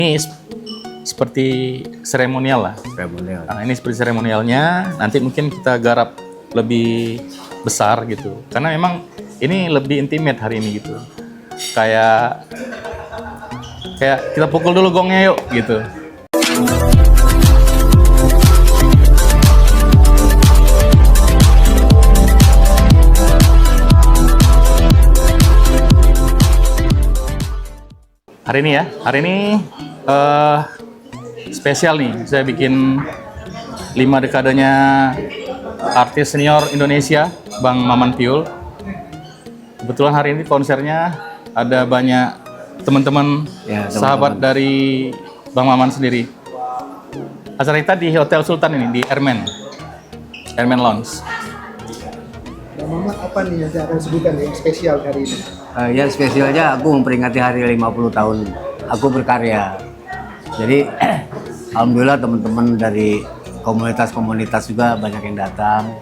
Ini seperti seremonial lah. Seremonial. Nah, ini seperti seremonialnya, nanti mungkin kita garap lebih besar gitu. Karena memang ini lebih intimate hari ini gitu. Kayak kita pukul dulu gongnya yuk gitu. Hari ini spesial nih, saya bikin 5 dekadenya artis senior Indonesia, Bang Maman Piul. Kebetulan hari ini konsernya ada banyak teman-teman Ya, sahabat dari Bang Maman sendiri. Acara kita di Hotel Sultan ini, di Airman Lounge. Bang Maman, apa nih yang saya akan sebutkan yang spesial hari ini? Ya spesialnya aku memperingati hari 50 tahun aku berkarya. Jadi alhamdulillah teman-teman dari komunitas-komunitas juga banyak yang datang.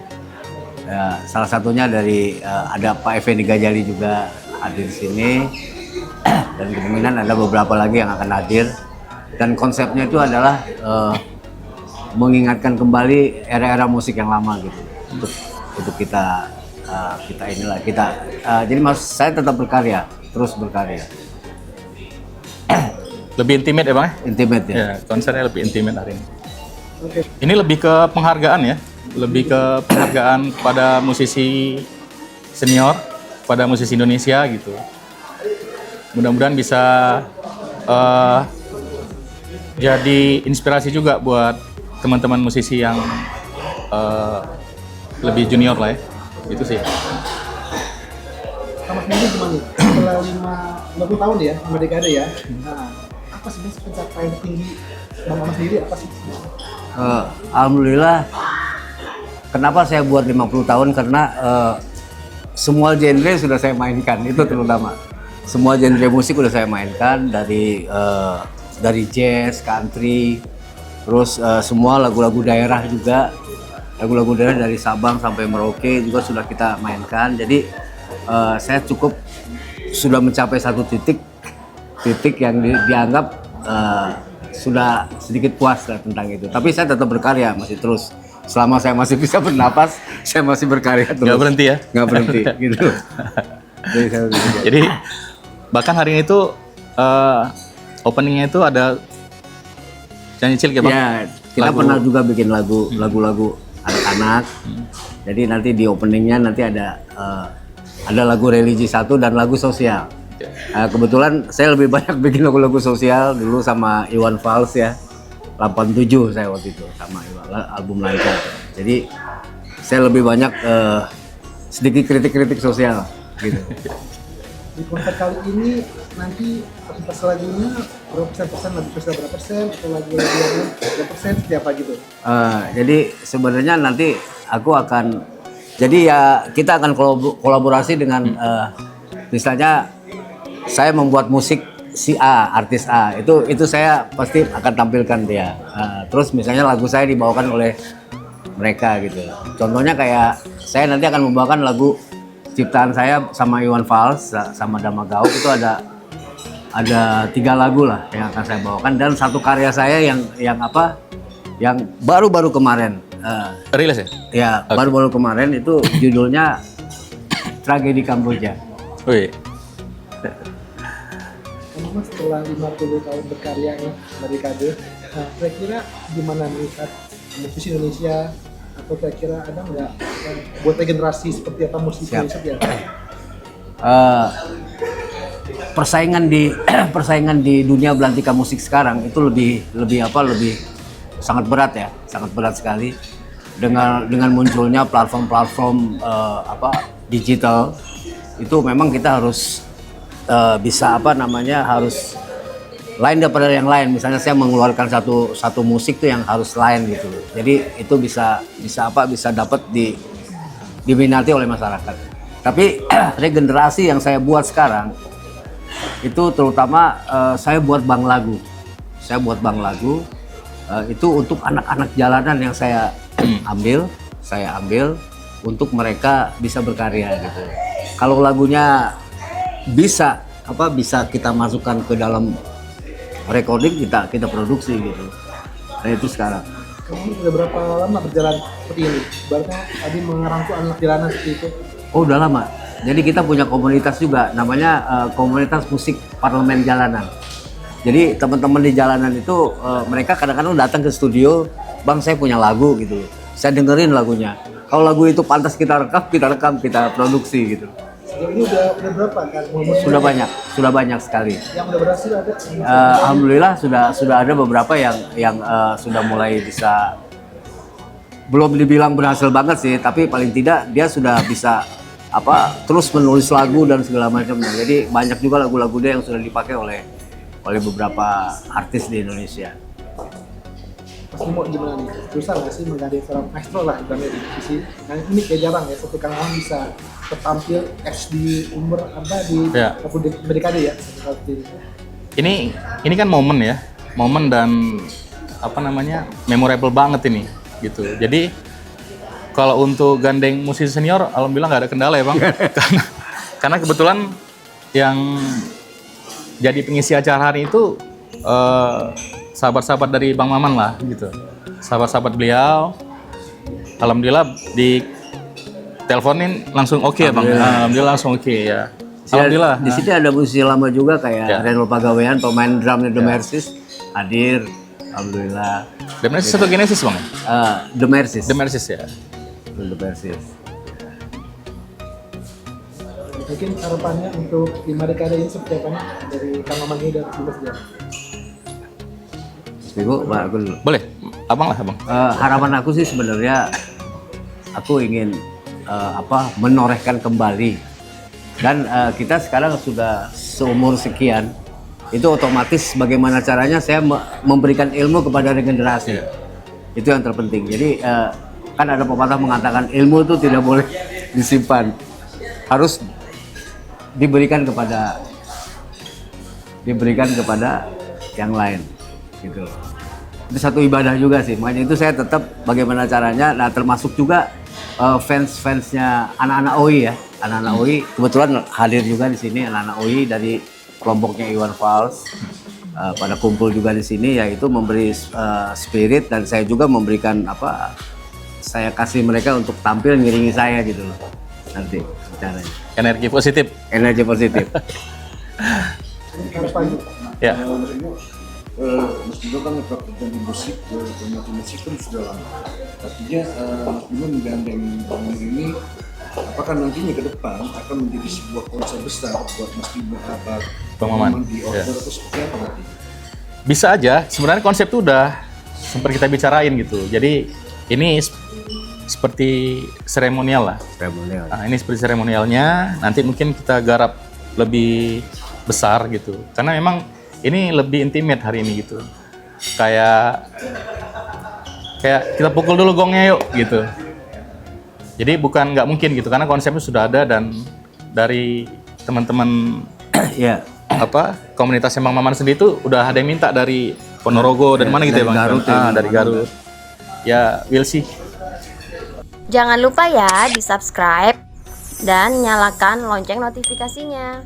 Ya, salah satunya dari ada Pak Effendi Ghazali juga hadir di sini. Dan kemungkinan ada beberapa lagi yang akan hadir. Dan konsepnya itu adalah mengingatkan kembali era-era musik yang lama gitu. Untuk kita jadi saya tetap berkarya, terus berkarya. Lebih intimate ya Bang? Intimate ya. Ya, konsernya lebih intimate hari ini. Oke. Ini lebih ke penghargaan ya, lebih ke penghargaan pada musisi senior, pada musisi Indonesia gitu. Mudah-mudahan bisa jadi inspirasi juga buat teman-teman musisi yang lebih junior lah ya. Itu sih. Sama sendiri gimana nih? Setelah 50 tahun ya, 5 dekade ya. Nah, apa sebenarnya pencapaian tinggi Bang Maman sendiri apa sih? Alhamdulillah. Kenapa saya buat 50 tahun? Karena semua genre sudah saya mainkan, itu terutama. Semua genre musik sudah saya mainkan dari jazz, country, terus semua lagu-lagu daerah juga. Lagu-lagu daerah dari Sabang sampai Merauke juga sudah kita mainkan. Jadi saya cukup sudah mencapai satu titik yang dianggap sudah sedikit puas lah tentang itu. Tapi saya tetap berkarya masih terus. Selama saya masih bisa bernapas, saya masih berkarya terus. Nggak berhenti ya? Nggak berhenti gitu. Jadi bahkan hari ini tuh openingnya itu ada nyanyi cilik ya Bang? Ya, kita pernah juga bikin lagu-lagu anak-anak. Jadi nanti di openingnya nanti ada lagu religi satu dan lagu sosial. Kebetulan saya lebih banyak bikin lagu-lagu sosial dulu sama Iwan Fals ya. 87 saya waktu itu sama Iwan, album Lancar. Jadi saya lebih banyak sedikit kritik-kritik sosial gitu. Di konser kali ini nanti persentase lagunya berapa persen, lagu sosial berapa persen, atau lagu berapa persen, seperti apa gitu? Jadi sebenarnya nanti kita akan kolaborasi dengan misalnya saya membuat musik si A, artis A, itu saya pasti akan tampilkan dia. Terus misalnya lagu saya dibawakan oleh mereka gitu. Contohnya kayak saya nanti akan membawakan lagu ciptaan saya sama Iwan Fals sama Damagauk, itu ada 3 lagu lah yang akan saya bawakan, dan satu karya saya yang baru-baru kemarin Rilis ya? ya Okay. Baru-baru kemarin itu judulnya Tragedi Kamboja. Wih. Bang Maman setelah 50 tahun berkarya nih, dekade, nah kira-kira gimana melihat musisi Indonesia, atau kira-kira ada nggak buat regenerasi seperti apa musisi Indonesia ya? Persaingan di dunia belantika musik sekarang itu lebih sangat berat sekali dengan munculnya platform digital. Itu memang kita harus harus lain daripada yang lain. Misalnya saya mengeluarkan satu musik tuh yang harus lain gitu. Jadi itu bisa dapat diminati oleh masyarakat. Tapi regenerasi yang saya buat sekarang itu terutama saya buat bank lagu. Itu untuk anak-anak jalanan yang saya ambil untuk mereka bisa berkarya gitu. Kalau lagunya bisa kita masukkan ke dalam recording kita produksi gitu. Nah itu sekarang. Kamu udah berapa lama berjalan seperti ini? Berarti tadi mengerangkul anak jalanan seperti itu. Oh udah lama. Jadi kita punya komunitas juga, namanya komunitas musik parlemen jalanan. Jadi teman-teman di jalanan itu mereka kadang-kadang datang ke studio, bang saya punya lagu gitu, saya dengerin lagunya. Kalau lagu itu pantas kita rekam, kita produksi gitu. Sejauh ini udah berapa kan? Sudah banyak sekali. Yang udah berhasil ada? Alhamdulillah sudah ada beberapa yang sudah mulai bisa, belum dibilang berhasil banget sih, tapi paling tidak dia sudah bisa terus menulis lagu dan segala macamnya. Jadi banyak juga lagu-lagu dia yang sudah dipakai oleh beberapa artis di Indonesia. Mas Bimo gimana nih? Susah nggak sih menggandeng seorang maestro lah ibaratnya di divisi? Nah ini kayak jarang ya, satu Kang Aam bisa tertampil di umur di dekade ya. Ini kan momen ya, momen dan memorable banget ini gitu. Jadi kalau untuk gandeng musisi senior, alhamdulillah nggak ada kendala ya bang, karena kebetulan yang jadi pengisi acara hari itu sahabat-sahabat dari Bang Maman lah gitu, sahabat-sahabat beliau. Alhamdulillah di teleponin langsung oke ya bang, alhamdulillah langsung oke ya. Alhamdulillah. Di sini ada musisi lama juga kayak Renol Pagawean, pemain drumnya The Mercies hadir. Alhamdulillah. The Mercies atau Genesis bang? The Mercies. The Mercies ya. The Mercies. Mungkin harapannya untuk 5 dekade ini seperti apa nih dari Kang Maman ini dan Bimo sendiri? Bimo, Pak Agus dulu. Boleh, abang lah abang. Harapan aku sih sebenarnya aku ingin menorehkan kembali, dan kita sekarang sudah seumur sekian, itu otomatis bagaimana caranya saya memberikan ilmu kepada regenerasi. Itu yang terpenting. Jadi kan ada pepatah mengatakan ilmu itu tidak boleh disimpan, harus diberikan kepada yang lain gitu. Itu satu ibadah juga sih, makanya itu saya tetap bagaimana caranya. Nah termasuk juga fans-fansnya anak-anak OI ya, anak-anak OI kebetulan hadir juga di sini, anak-anak OI dari kelompoknya Iwan Fals pada kumpul juga di sini, yaitu memberi spirit, dan saya juga memberikan saya kasih mereka untuk tampil ngiringi saya gitu loh nanti caranya. Energi positif. Energi positif. Ya. Mas Bimo kan praktekkan di musik, bermati musik kan sudah lama. Artinya Mas Bimo menggandeng bangun ini, apakah nantinya ke depan akan menjadi sebuah konsep besar buat Mas Bimo Bang Maman di order atau seperti apa nanti? Bisa aja, sebenarnya konsep itu udah sempat kita bicarain gitu. Jadi ini seperti seremonial lah. Seremonial. Nah, ini seperti seremonialnya, nanti mungkin kita garap lebih besar gitu. Karena memang ini lebih intimate hari ini gitu. Kayak kita pukul dulu gongnya yuk gitu. Jadi bukan nggak mungkin gitu, karena konsepnya sudah ada, dan dari teman-teman komunitas Bang Maman sendiri itu udah ada yang minta dari Ponorogo dan mana gitu ya Bang? Garut, dari Garut. Ya, we'll see. Jangan lupa ya di subscribe dan nyalakan lonceng notifikasinya.